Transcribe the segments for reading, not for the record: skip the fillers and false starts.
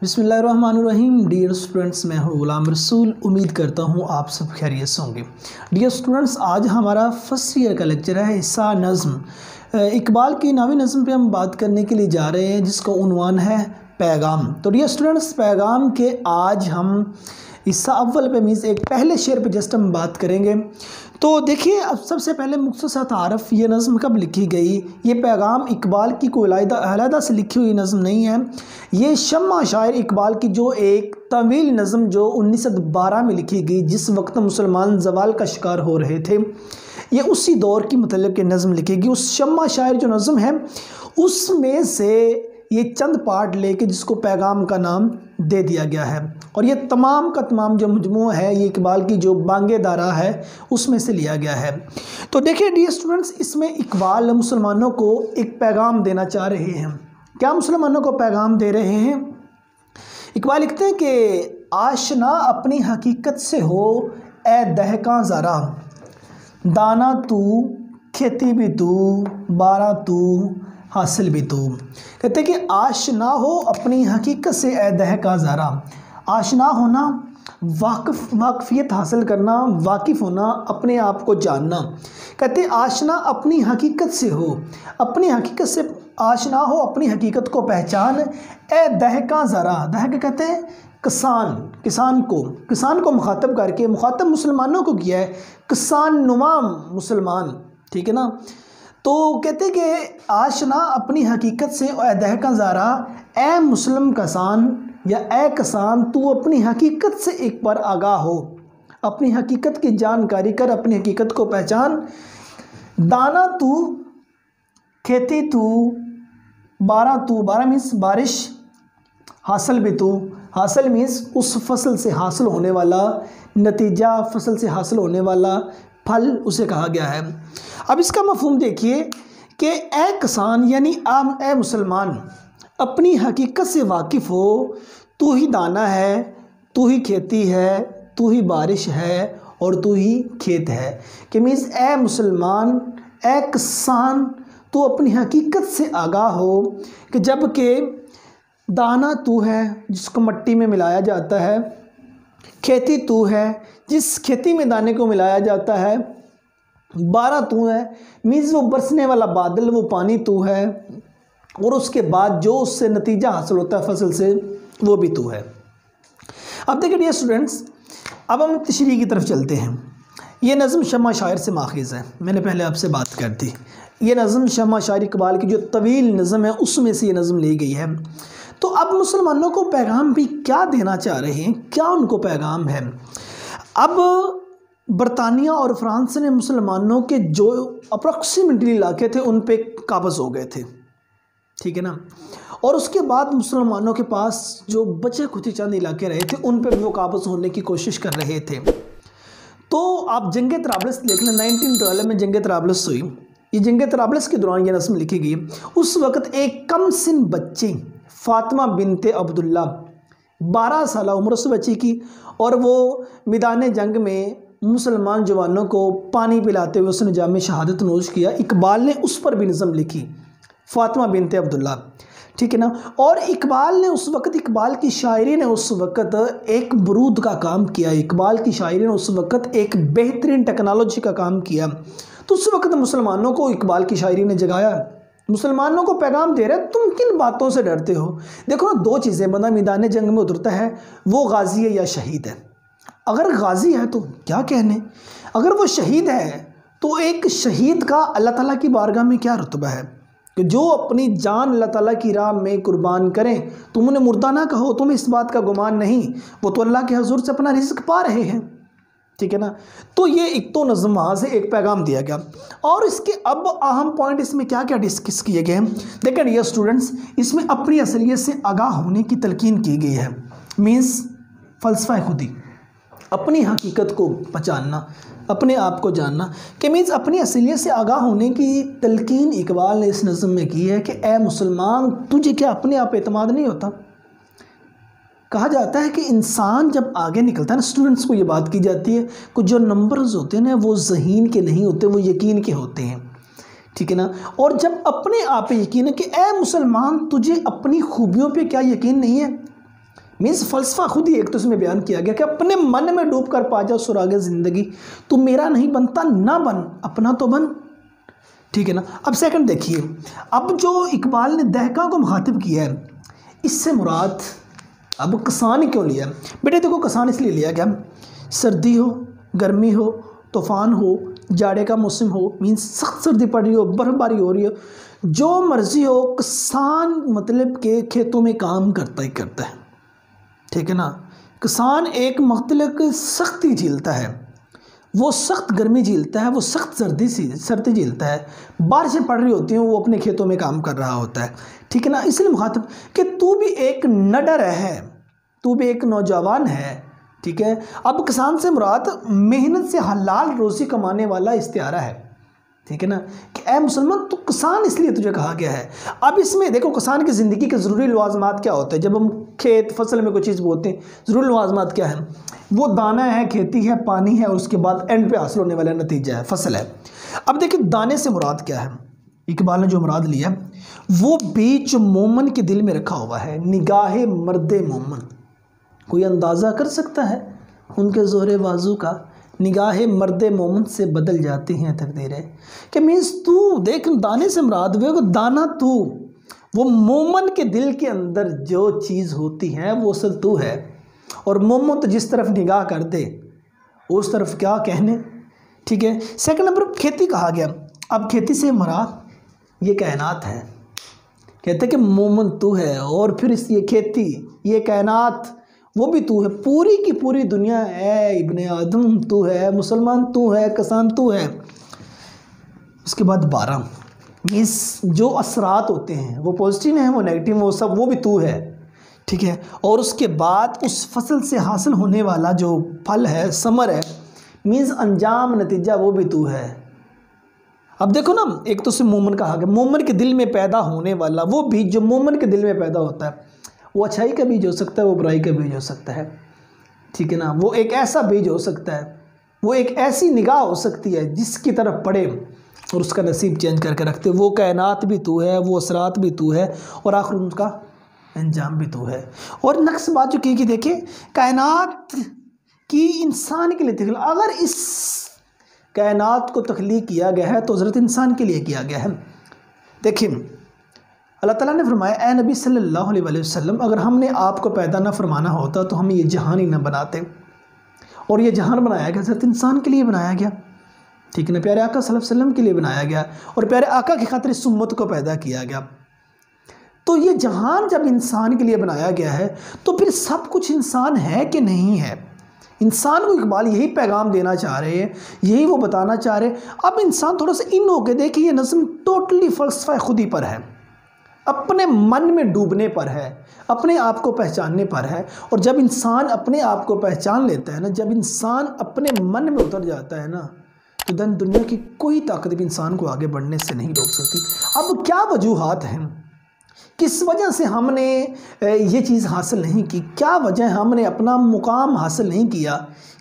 बिस्मिल्लाहिर्रहमानिर्रहीम। Dear students, मैं हूँ गुलाम रसूल। उम्मीद करता हूँ आप सब खैरियत से होंगे। डियर स्टूडेंट्स, आज हमारा फर्स्ट ईयर का लेक्चर है हिस्सा नज़्म। इकबाल की नामी नज़्म पे हम बात करने के लिए जा रहे हैं जिसका उन्वान है पैगाम। तो डियर स्टूडेंट्स, पैगाम के आज हम हिस्सा अव्वल पे मीन्स एक पहले शेर पे जस्ट हम बात करेंगे। तो देखिए, अब सबसे पहले मुख्तसर तारफ़ ये नज़्म कब लिखी गई। ये पैगाम इकबाल की कोई अलहदा से लिखी हुई नज़्म नहीं है। ये शम्मा शायर इकबाल की जो एक तवील नज़्म जो 1912 में लिखी गई, जिस वक्त मुसलमान ज़वाल का शिकार हो रहे थे, ये उसी दौर की मतलब कि नज़्म लिखी गई। उस शम्मा शायर जो नज़्म है उसमें से ये चंद पार्ट लेके जिसको पैगाम का नाम दे दिया गया है। और ये तमाम का तमाम जो मजमूआ है ये इकबाल की जो बांगे दारा है उसमें से लिया गया है। तो देखिए डियर स्टूडेंट्स, इसमें इकबाल मुसलमानों को एक पैगाम देना चाह रहे हैं। क्या मुसलमानों को पैगाम दे रहे हैं? इकबाल लिखते हैं कि आशना अपनी हकीकत से हो ए दहका ज़रा, दाना तू खेती भी तू बारा तू हासिल भी तू। कहते हैं कि आशना हो अपनी हकीकत से ए दहका ज़रा। आशना होना, वाकफ़ियत हासिल करना, वाकिफ़ होना, अपने आप को जानना। कहते आशना अपनी हकीकत से हो, अपनी हकीकत से आशना हो, अपनी हकीकत को पहचान ए दहका ज़रा। दहक कहते हैं किसान को मुखातब करके, मुखातब मुसलमानों को किया है, किसान नुमा मुसलमान, ठीक है ना। तो कहते कि आशना अपनी हकीकत से ए दहका ज़रा, ए मुस्लिम किसान या ए किसान तू अपनी हकीकत से एक बार आगाह हो, अपनी हकीकत की जानकारी कर, अपनी हकीकत को पहचान। दाना तू खेती तू बारा मीन्स बारिश, हासिल भी तू, हासिल मीन्स उस फसल से हासिल होने वाला नतीजा, फसल से हासिल होने वाला फल उसे कहा गया है। अब इसका मफहूम देखिए कि ए किसान यानी आम ए मुसलमान अपनी हकीकत से वाकिफ़ हो। तू ही दाना है, तू ही खेती है, तू ही बारिश है और तू ही खेत है। कि मीन्स ए मुसलमान, ए किसान, तू अपनी हकीकत से आगाह हो कि जब के दाना तू है जिसको मट्टी में मिलाया जाता है, खेती तू है जिस खेती में दाने को मिलाया जाता है, बारा तू है मीन्स वो बरसने वाला बादल, वो पानी तू है, और उसके बाद जो उससे नतीजा हासिल होता है फसल से वो भी तू है। अब देखिए डियर स्टूडेंट्स, अब हम तशरीह की तरफ चलते हैं। ये नज़्म शम्मा शायर से माखिज़ है, मैंने पहले आपसे बात कर दी। ये नज़्म शम्मा शायर इकबाल की जो तवील नज़्म है उसमें से ये नज़्म ली गई है। तो अब मुसलमानों को पैगाम भी क्या देना चाह रहे हैं, क्या उनको पैगाम है? अब बरतानिया और फ्रांस ने मुसलमानों के जो अप्रॉक्सीमेटली इलाके थे उन पे काबज़ हो गए थे, ठीक है ना। और उसके बाद मुसलमानों के पास जो बचे खुचे चंद इलाके रहे थे उन पे भी वो काबज़ होने की कोशिश कर रहे थे। तो आप जंग तराबलस देख लें, 1912 में जंग तराबलस हुई। ये जंग तराबलस के दौरान ये नज़्म लिखी गई। उस वक़्त एक कम सिन बच्ची फ़ातिमा बिनते अब्दुल्ला 12 साल उम्र उस बच्ची की, और वो मैदान जंग में मुसलमान जवानों को पानी पिलाते हुए उसने जाम शहादत नोश किया। इकबाल ने उस पर भी नज़्म लिखी, फ़ातिमा बिनते अब्दुल्ला, ठीक है ना। और इकबाल ने उस वक़्त, इकबाल की शायरी ने उस वक़्त एक बरूद का काम किया। इकबाल की शायरी ने उस वक़्त एक बेहतरीन टेक्नोलॉजी का काम किया। तो उस वक़्त मुसलमानों को इकबाल की शायरी ने जगाया, मुसलमानों को पैगाम दे रहे हैं, तुम किन बातों से डरते हो। देखो ना, दो चीज़ें, बंदा मैदान जंग में उतरता है वो गाजी है या शहीद है। अगर गाजी है तो क्या कहने, अगर वो शहीद है तो एक शहीद का अल्लाह ताला की बारगाह में क्या रुतबा है कि जो अपनी जान अल्लाह ताला की राह में कुर्बान करें। तुम उन्हें मुर्दा ना कहो, तुम्हें इस बात का गुमान नहीं, वो तो अल्लाह के हजूर से अपना रिज़्क पा रहे हैं, ठीक है ना। तो ये एक तो नज़्म वहाँ से एक पैगाम दिया गया। और इसके अब अहम पॉइंट इसमें क्या क्या डिस्कस किए गए हैं। देखिए डियर स्टूडेंट्स, इसमें अपनी असलियत से आगाह होने की तलकीन की गई है। मीन्स फ़लसफ़ा खुदी, अपनी हकीकत को पहचानना, अपने आप को जानना, कि मीन्स अपनी असलियत से आगाह होने की तलकीन इकबाल ने इस नज़्म में की है। कि ए मुसलमान, तुझे क्या अपने आप एतमाद नहीं होता? कहा जाता है कि इंसान जब आगे निकलता है ना, स्टूडेंट्स को ये बात की जाती है कि जो नंबर्स होते हैं ना वो ज़हीन के नहीं होते, वो यकीन के होते हैं, ठीक है ना। और जब अपने आप पे यकीन है कि ए मुसलमान, तुझे अपनी खूबियों पे क्या यकीन नहीं है? मीन्स फ़लसफ़ा खुद ही एक तो इसमें बयान किया गया कि अपने मन में डूब कर पा जाओ सुरागे ज़िंदगी, तू मेरा नहीं बनता ना बन, अपना तो बन। ठीक है ना। अब सेकंड देखिए, अब जो इकबाल ने दहका को मुखातिब किया है, इससे मुराद अब किसान क्यों लिया? बेटे देखो, किसान इसलिए लिया गया, सर्दी हो, गर्मी हो, तूफ़ान हो, जाड़े का मौसम हो, मीन्स सख्त सर्दी पड़ रही हो, बर्फ़बारी हो रही हो, जो मर्ज़ी हो, किसान मतलब के खेतों में काम करता ही करता है। ठीक है ना। किसान एक मतलब सख्ती झेलता है, वो सख्त गर्मी झेलता है, वो सख्त सर्दी झेलता है, बारिशें पड़ रही होती हैं, वो अपने खेतों में काम कर रहा होता है। ठीक है ना। इसलिए मुखातिब कि तू भी एक नडर है, तू भी एक नौजवान है। ठीक है। अब किसान से मुराद मेहनत से हलाल रोज़ी कमाने वाला इस्तिआरा है। ठीक है ना, कि ऐ मुसलमान तू किसान इसलिए तुझे कहा गया है। अब इसमें देखो, किसान की ज़िंदगी के ज़रूरी लवाज़मात क्या होते हैं? जब हम खेत फसल में कोई चीज़ बोते हैं, ज़रूरी लवाज़मात क्या है? वो दाना है, खेती है, पानी है, और उसके बाद एंड पे हासिल होने वाला नतीजा है, फसल है। अब देखिए, दाने से मुराद क्या है? इकबाल ने जो मुराद लिया, वो बीज मोमन के दिल में रखा हुआ है, निगाहे मर्दे मोमन। कोई अंदाज़ा कर सकता है उनके ज़ोरे बाजू का? निगाहे मर्दे मोमन से बदल जाती हैं तकदीरें। कि मीन्स तू देख, दाने से मुराद हुए दाना, तू वो मोमन के दिल के अंदर जो चीज़ होती है वो असल तू है। और मोमन तो जिस तरफ निगाह कर दे उस तरफ क्या कहने। ठीक है। सेकंड नंबर, खेती कहा गया। अब खेती से मुराद ये कायनात है। कहते कि मोमन तू है, और फिर इस ये खेती, ये कायनात, वो भी तू है, पूरी की पूरी दुनिया है, इब्ने आदम तू है, मुसलमान तू है, किसान तू है। उसके बाद 12 मीन्स जो असरात होते हैं वो पॉजिटिव हैं, वो नेगेटिव, वो सब वो भी तू है। ठीक है। और उसके बाद उस फसल से हासिल होने वाला जो फल है, समर है, मीन्स अंजाम नतीजा, वो भी तू है। अब देखो ना, एक तो से मोमन कहा गया, मोमन के दिल में पैदा होने वाला वो बीज जो मोमन के दिल में पैदा होता है, वो अच्छाई का बीज हो सकता है, वो बुराई का बीज हो सकता है। ठीक है ना। वो एक ऐसा बीज हो सकता है, वो एक ऐसी निगाह हो सकती है जिसकी तरफ पड़े और उसका नसीब चेंज करके रखते। वो कायनात भी तू है, वो असरात भी तू है, और आखिर उनका अंजाम भी तू है। और नेक्स्ट बात जो की कि देखिए, कायनात की इंसान के लिए तख्लीक, अगर इस कायनात को तख्लीक किया गया है तो हज़रत इंसान के लिए किया गया है। देखिए, अल्लाह ताला ने फरमाया, ए नबी सल्लल्लाहु अलैहि वसल्लम, अगर हमने आपको पैदा ना फरमाना होता तो हम ये जहान ही ना बनाते। और ये जहान बनाया गया हज़रत इंसान के लिए बनाया गया। ठीक है ना। प्यारे आका सल्लल्लाहु अलैहि वसल्लम के लिए बनाया गया, और प्यारे आका की खातिर इस उम्मत को पैदा किया गया। तो ये जहान जब इंसान के लिए बनाया गया है तो फिर सब कुछ इंसान है कि नहीं है? इंसान को इकबाल यही पैगाम देना चाह रहे हैं, यही वो बताना चाह रहे हैं। अब इंसान थोड़ा सा इन होकर देखिए, ये नज़्म टोटली फ़लसफ़ा खुद ही पर है, अपने मन में डूबने पर है, अपने आप को पहचानने पर है। और जब इंसान अपने आप को पहचान लेता है ना, जब इंसान अपने मन में उतर जाता है ना, तो दिन दुनिया की कोई ताकत भी इंसान को आगे बढ़ने से नहीं रोक सकती। अब क्या वजूहात हैं, किस वजह से हमने ये चीज़ हासिल नहीं की, क्या वजह हमने अपना मुकाम हासिल नहीं किया,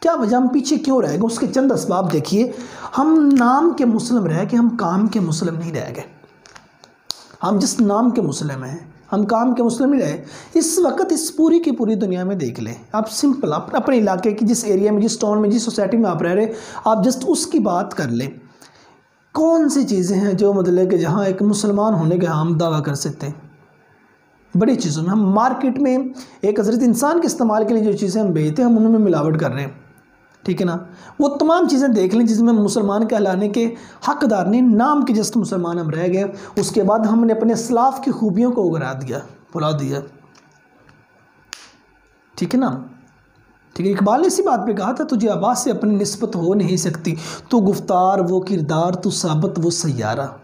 क्या वजह हम पीछे क्यों रह गए? उसके चंद असबाब देखिए। हम नाम के मुस्लिम रह गए, हम काम के मुस्लिम नहीं रह गए। हम जिस नाम के मुस्लिम हैं, हम काम के मुस्लिम नहीं रहे। इस वक्त इस पूरी की पूरी दुनिया में देख लें आप, सिंपल आप अपने इलाके की जिस एरिया में, जिस टाउन में, जिस सोसाइटी में आप रह रहे, आप जस्ट उसकी बात कर लें। कौन सी चीज़ें हैं जो मतलब कि जहाँ एक मुसलमान होने का हम दावा कर सकते हैं? बड़ी चीज़ों में हम मार्केट में एक हज़रत इंसान के इस्तेमाल के लिए जो चीज़ें हम बेचते हैं, हम उनमें मिलावट कर रहे हैं। ठीक है ना। वो तमाम चीज़ें देख लें जिसमें मुसलमान कहलाने के हकदार नहीं, नाम के जस्ट मुसलमान हम रह गए। उसके बाद हमने अपने इस्लाफ की खूबियों को उगरा दिया, भुला दिया। ठीक है ना। ठीक है। इकबाल ने इसी बात पे कहा था, तुझे आबाद से अपनी निस्बत हो नहीं सकती, तू गुफ्तार वो किरदार, तू साबत वो सैयारा।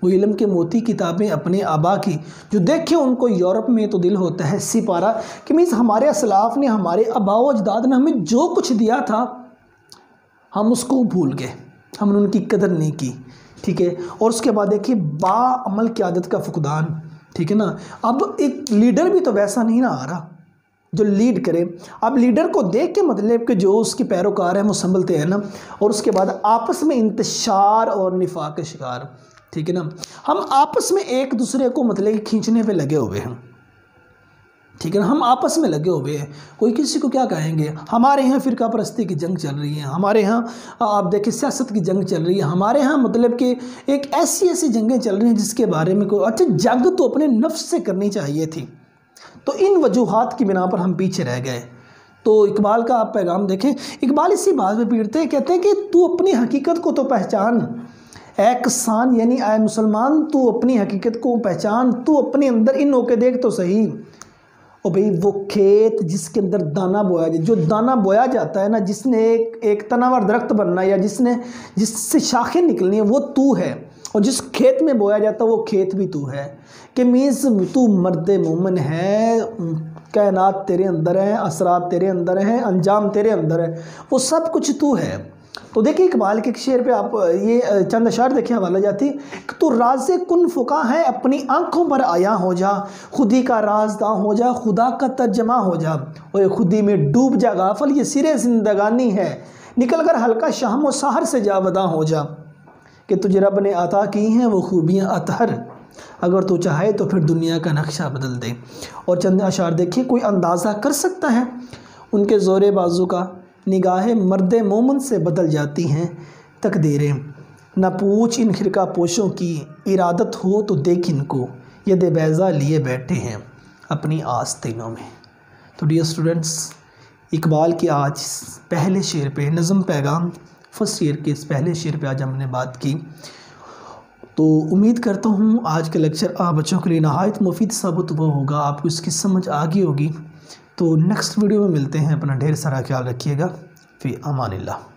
वो इल्म के मोती किताबें अपने आबा की, जो देखे उनको यूरोप में तो दिल होता है सिपारा। कि मीन्स हमारे असलाफ ने, हमारे आबाओ अजदाद ने हमें जो कुछ दिया था, हम उसको भूल गए, हमने उनकी कदर नहीं की। ठीक है। और उसके बाद देखिए, बाअमल क़यादत का फुकदान। ठीक है ना। अब एक लीडर भी तो वैसा नहीं ना आ रहा जो लीड करे। अब लीडर को देख के मतलब कि जो उसके पैरोकार हैं वो संभलते हैं ना, और उसके बाद आपस में इंतशार और निफाक के शिकार। ठीक है ना। हम आपस में एक दूसरे को मतलब खींचने पे लगे हुए हैं। ठीक है ना। हम आपस में लगे हुए हैं, कोई किसी को क्या कहेंगे। हमारे यहाँ फ़िरका परस्ती की जंग चल रही है, हमारे यहाँ आप देखिए सियासत की जंग चल रही है, हमारे यहाँ मतलब कि एक ऐसी ऐसी जंगें चल रही हैं जिसके बारे में कोई अच्छा जंग तो अपने नफ्स से करनी चाहिए थी। तो इन वजूहात की बिना पर हम पीछे रह गए। तो इकबाल का आप पैगाम देखें, इकबाल इसी बात पे पीड़ते हैं, कहते हैं कि तू अपनी हकीकत को तो पहचान, ए किसान यानी ए मुसलमान, तू अपनी हकीकत को पहचान, तू अपने अंदर इन होके देख तो सही। और भाई वो खेत जिसके अंदर दाना बोया जाए, जो दाना बोया जाता है ना, जिसने एक तनावर दरख्त बनना है या जिससे शाखें निकलनी है, वो तू है। और जिस खेत में बोया जाता है वो खेत भी तू है। कि मीन्स तू मर्द मोमिन है, कायनात तेरे अंदर है, असरात तेरे अंदर हैं, अंजाम तेरे अंदर है, वो सब कुछ तू है। तो देखिए इकबाल के शेर पे आप ये चंद अशार देखिए, हवाला जाती, तो राज़े कुन फुका है अपनी आंखों पर आया हो जा, खुदी का राजदां हो जा, खुदा का तर्जमा हो जा, और खुदी में डूब जा गाफल, ये सिरे जिंदगानी है, निकल कर हल्का शाम व सहर से जावदा हो जा, कि तुझे रब ने अता की हैं वो खूबियाँ अतहर, अगर तू चाहे तो फिर दुनिया का नक्शा बदल दे। और चंद अशार देखिए, कोई अंदाज़ा कर सकता है उनके ज़ोरे बाजू का, निगाहें मर्द मोमन से बदल जाती हैं तकदीरें, न पूछ इन खिरका पोशों की, इरादत हो तो देख इनको, ये दे बैज़ा लिए बैठे हैं अपनी आस्तीनों में। तो डियर स्टूडेंट्स, इकबाल की आज पहले शेर पे, नज़म पैगाम फर्स्ट ईयर के इस पहले शेर पे आज हमने बात की। तो उम्मीद करता हूँ आज का लेक्चर आप बच्चों के लिए नहायत मुफीद साबित हुआ होगा, आपको इसकी समझ आ गई होगी। तो नेक्स्ट वीडियो में मिलते हैं, अपना ढेर सारा ख्याल रखिएगा। फ़ी अमानिल्लाह।